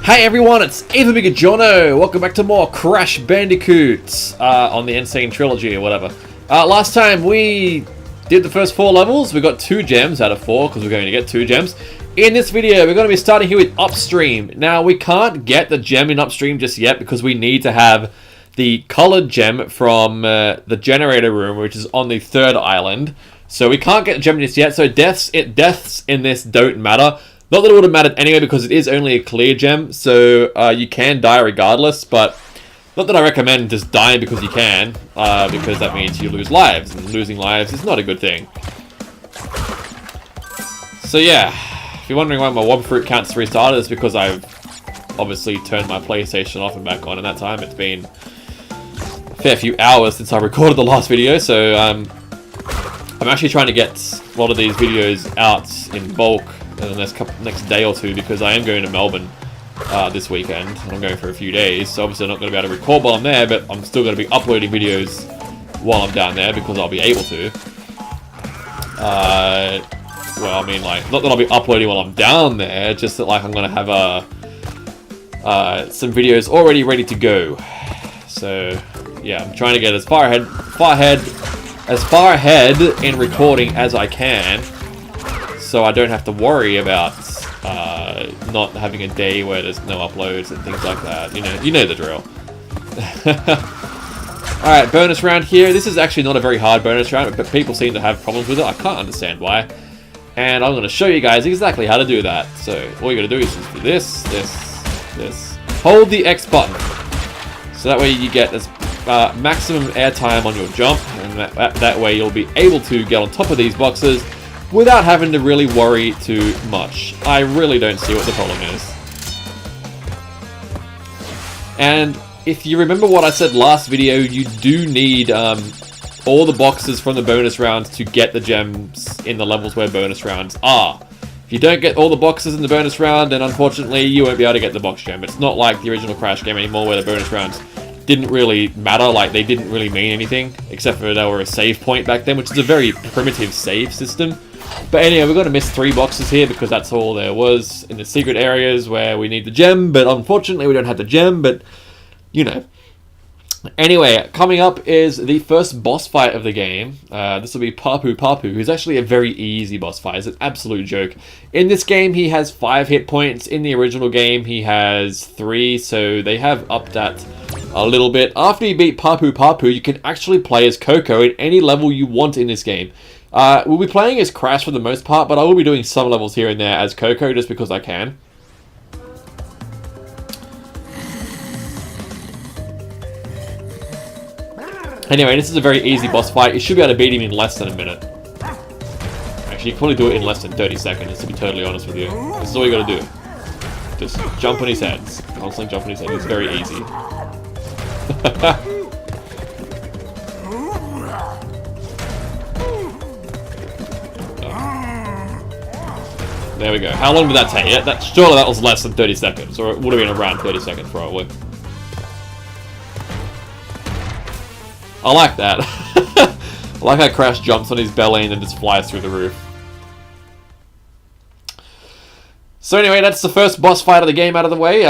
Hey everyone, it's Even Jono. Welcome back to more Crash Bandicoot on the Insane Trilogy or whatever. Last time we did the first 4 levels. We got 2 gems out of 4 because we're going to get 2 gems. In this video, we're going to be starting here with Upstream. Now, we can't get the gem in Upstream just yet because we need to have the colored gem from the generator room, which is on the 3rd island. So we can't get the gem just yet. So deaths in this don't matter. Not that it would have mattered anyway because it is only a clear gem, so you can die regardless, but not that I recommend just dying because you can, because that means you lose lives, and losing lives is not a good thing. So yeah, if you're wondering why my Wob Fruit count's restarted, it's because I've obviously turned my PlayStation off and back on, and that time it's been a fair few hours since I recorded the last video, so I'm actually trying to get a lot of these videos out in bulk in the next day or two because I am going to Melbourne this weekend and I'm going for a few days, so obviously I'm not going to be able to record while I'm there, but I'm still going to be uploading videos while I'm down there because I'll be able to. Well, I mean, like, not that I'll be uploading while I'm down there, just that like I'm going to have some videos already ready to go. So yeah, I'm trying to get as far ahead in recording as I can, so I don't have to worry about not having a day where there's no uploads and things like that. You know the drill. Alright, bonus round here. This is actually not a very hard bonus round, but people seem to have problems with it. I can't understand why. And I'm going to show you guys exactly how to do that. So all you got to do is just do this. Hold the X button. So that way you get this maximum airtime on your jump, and that way you'll be able to get on top of these boxes without having to really worry too much. I really don't see what the problem is. And if you remember what I said last video, you do need all the boxes from the bonus rounds to get the gems in the levels where bonus rounds are. If you don't get all the boxes in the bonus round, then unfortunately you won't be able to get the box gem. It's not like the original Crash game anymore where the bonus rounds didn't really matter, like they didn't really mean anything, except for they were a save point back then, which is a very primitive save system. But anyway, we're going to miss 3 boxes here because that's all there was in the secret areas where we need the gem, but unfortunately we don't have the gem, but you know. Anyway, coming up is the first boss fight of the game. This will be Papu Papu, who's actually a very easy boss fight. It's an absolute joke. In this game, he has 5 hit points. In the original game, he has 3, so they have upped that a little bit. After you beat Papu Papu, you can actually play as Coco in any level you want in this game. We'll be playing as Crash for the most part, but I will be doing some levels here and there as Coco just because I can. Anyway, this is a very easy boss fight. You should be able to beat him in less than a minute. Actually, you can probably do it in less than 30 seconds, to be totally honest with you. This is all you gotta do. Just jump on his heads. Constantly jump on his head. It's very easy. There we go. How long did that take? Yeah, surely that was less than 30 seconds, or it would have been around 30 seconds probably. I like that. I like how Crash jumps on his belly and then just flies through the roof. So anyway, that's the first boss fight of the game out of the way.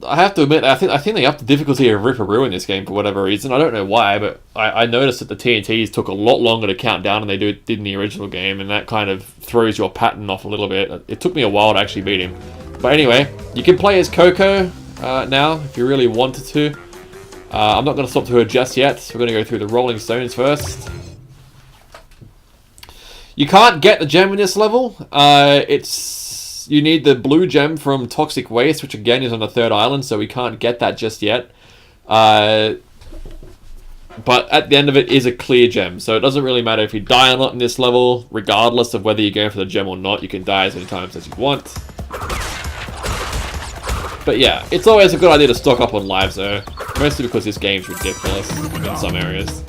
I have to admit, I think they upped the difficulty of Ripperoo in this game for whatever reason. I don't know why, but I noticed that the TNTs took a lot longer to count down than they did in the original game, and that kind of throws your pattern off a little bit. It took me a while to actually beat him. But anyway, you can play as Coco now if you really wanted to. I'm not going to stop to her just yet. We're going to go through the Rolling Stones first. You can't get the gem in this level. You need the blue gem from Toxic Waste, which again is on the 3rd island, so we can't get that just yet. But at the end of it is a clear gem, so it doesn't really matter if you die or not in this level. Regardless of whether you're going for the gem or not, you can die as many times as you want. But yeah, it's always a good idea to stock up on lives though. Mostly because this game's ridiculous in some areas.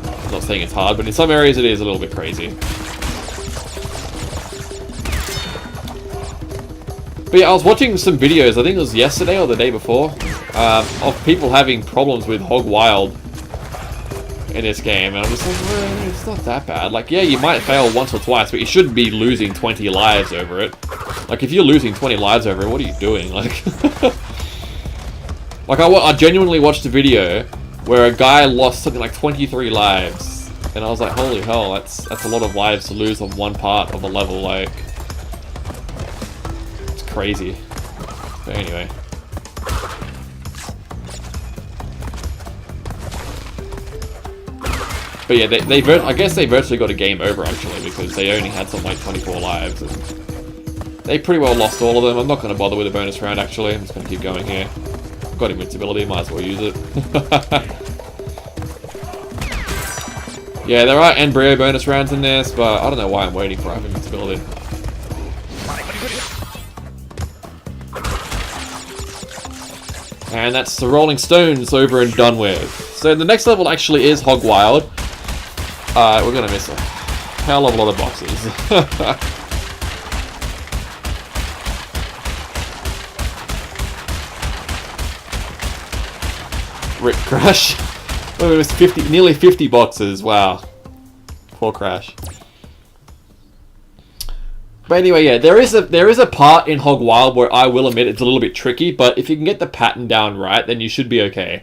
I'm not saying it's hard, but in some areas it is a little bit crazy. But yeah, I was watching some videos, I think it was yesterday or the day before, of people having problems with Hog Wild in this game, and I'm just like, well, it's not that bad. Like, yeah, you might fail once or twice, but you shouldn't be losing 20 lives over it. Like, if you're losing 20 lives over it, what are you doing? Like, like I genuinely watched a video where a guy lost something like 23 lives, and I was like, holy hell, that's a lot of lives to lose on one part of a level. Like, it's crazy. But anyway. But yeah, I guess they virtually got a game over, actually, because they only had something like 24 lives. And they pretty well lost all of them. I'm not going to bother with a bonus round, actually. I'm just going to keep going here. I've got invincibility, might as well use it. Yeah, there are embryo bonus rounds in this, but I don't know why I'm waiting for I have invincibility. And that's the Rolling Stones over and done with. So the next level actually is Hog Wild. We're gonna miss a hell of a lot of boxes. Rip Crash. Oh, we missed nearly 50 boxes. Wow. Poor Crash. But anyway, yeah, there is a part in Hog Wild where I will admit it's a little bit tricky, but if you can get the pattern down right, then you should be okay.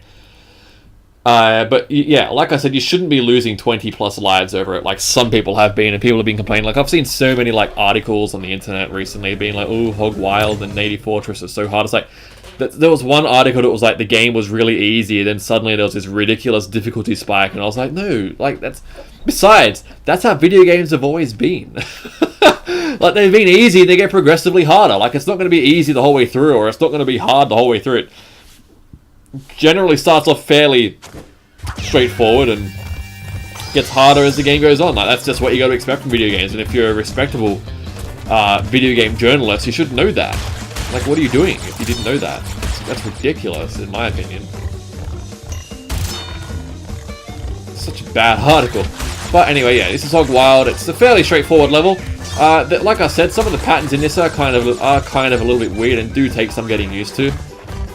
But yeah, like I said, you shouldn't be losing 20 plus lives over it, like some people have been, and people have been complaining. Like, I've seen so many like articles on the internet recently being like, oh, Hog Wild and Native Fortress is so hard. It's like, there was one article that was like the game was really easy, and then suddenly there was this ridiculous difficulty spike, and I was like, no, like besides, that's how video games have always been. Like, they've been easy, they get progressively harder. Like, it's not going to be easy the whole way through, or it's not going to be hard the whole way through. It generally starts off fairly straightforward and gets harder as the game goes on. Like, that's just what you got to expect from video games, and if you're a respectable video game journalist, you should know that. Like, what are you doing if you didn't know that? That's ridiculous, in my opinion. Such a bad article. But anyway, yeah, this is Hog Wild. It's a fairly straightforward level. Like I said, some of the patterns in this are kind of a little bit weird and do take some getting used to.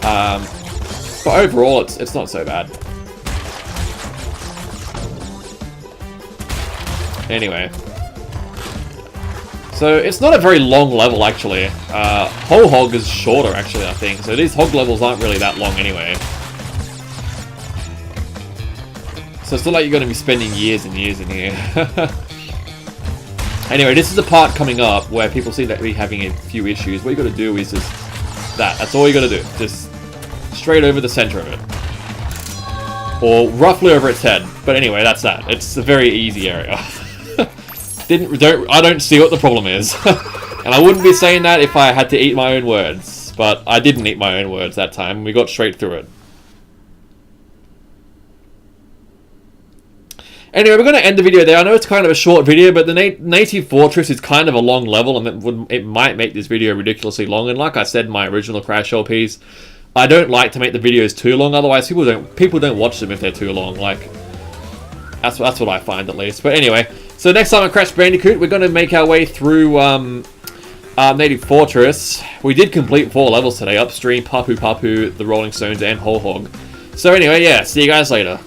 But overall, it's not so bad. Anyway. So, it's not a very long level, actually. Whole Hog is shorter, actually, I think. So, these Hog levels aren't really that long anyway. So, it's not like you're going to be spending years and years in here. Anyway, this is the part coming up where people seem to be having a few issues. What you got to do is just that. That's all you got to do. Just straight over the center of it. Or roughly over its head. But anyway, that's that. It's a very easy area. I don't see what the problem is. And I wouldn't be saying that if I had to eat my own words. But I didn't eat my own words that time. We got straight through it. Anyway, we're going to end the video there. I know it's kind of a short video, but the Native Fortress is kind of a long level, and it might make this video ridiculously long. And like I said in my original Crash LPs, I don't like to make the videos too long, otherwise people don't watch them if they're too long. Like, that's what I find, at least. But anyway, so next time on Crash Bandicoot, we're going to make our way through Native Fortress. We did complete 4 levels today: Upstream, Papu Papu, the Rolling Stones, and Whole Hog. So anyway, yeah, see you guys later.